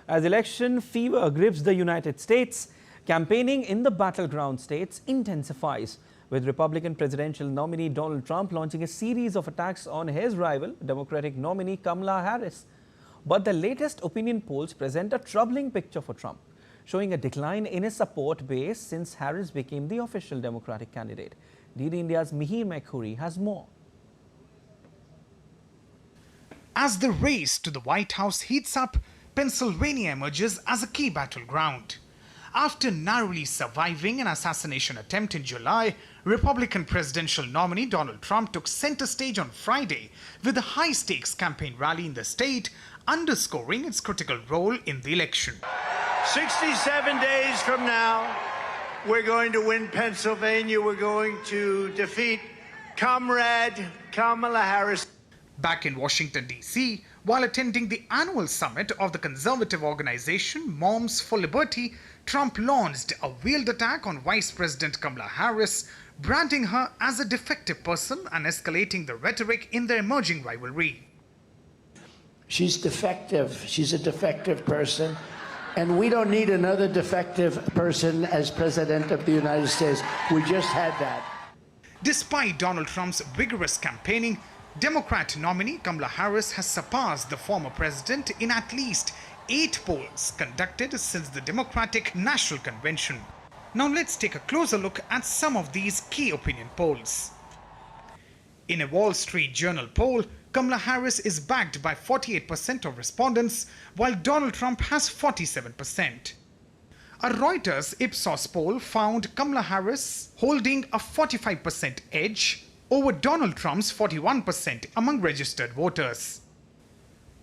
As election fever grips the United States, campaigning in the battleground states intensifies, with Republican presidential nominee Donald Trump launching a series of attacks on his rival, Democratic nominee Kamala Harris. But the latest opinion polls present a troubling picture for Trump, showing a decline in his support base since Harris became the official Democratic candidate. DD India's Mihir Mekhuri has more. As the race to the White House heats up, Pennsylvania emerges as a key battleground. After narrowly surviving an assassination attempt in July, Republican presidential nominee Donald Trump took center stage on Friday with a high-stakes campaign rally in the state, underscoring its critical role in the election. 67 days from now, we're going to win Pennsylvania. We're going to defeat Comrade Kamala Harris. Back in Washington, D.C., while attending the annual summit of the conservative organization Moms for Liberty, Trump launched a veiled attack on Vice President Kamala Harris, branding her as a defective person and escalating the rhetoric in their emerging rivalry. She's defective. She's a defective person. And we don't need another defective person as President of the United States. We just had that. Despite Donald Trump's vigorous campaigning, Democrat nominee Kamala Harris has surpassed the former president in at least 8 polls conducted since the Democratic National Convention. Now let's take a closer look at some of these key opinion polls. In a Wall Street Journal poll, Kamala Harris is backed by 48% of respondents, while Donald Trump has 47%. A Reuters Ipsos poll found Kamala Harris holding a 45% edge over Donald Trump's 41% among registered voters.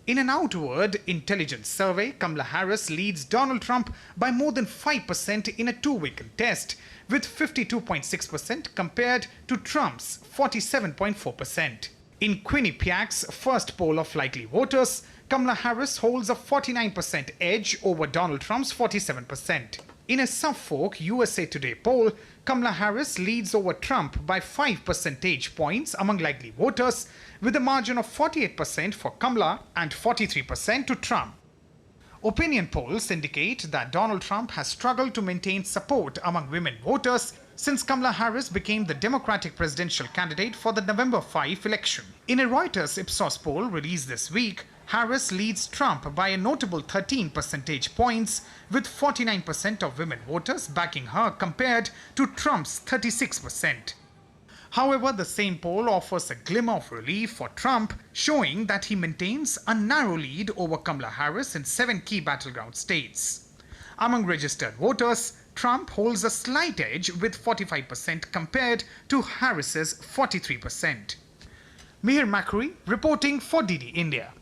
In an outward intelligence survey, Kamala Harris leads Donald Trump by more than 5% in a two-way contest, with 52.6% compared to Trump's 47.4%. In Quinnipiac's first poll of likely voters, Kamala Harris holds a 49% edge over Donald Trump's 47%. In a Suffolk USA Today poll, Kamala Harris leads over Trump by 5 percentage points among likely voters, with a margin of 48% for Kamala and 43% to Trump. Opinion polls indicate that Donald Trump has struggled to maintain support among women voters since Kamala Harris became the Democratic presidential candidate for the November 5 election. In a Reuters Ipsos poll released this week, Harris leads Trump by a notable 13 percentage points, with 49% of women voters backing her compared to Trump's 36%. However, the same poll offers a glimmer of relief for Trump, showing that he maintains a narrow lead over Kamala Harris in 7 key battleground states. Among registered voters, Trump holds a slight edge with 45% compared to Harris's 43%. Mihir Mekhuri reporting for DD India.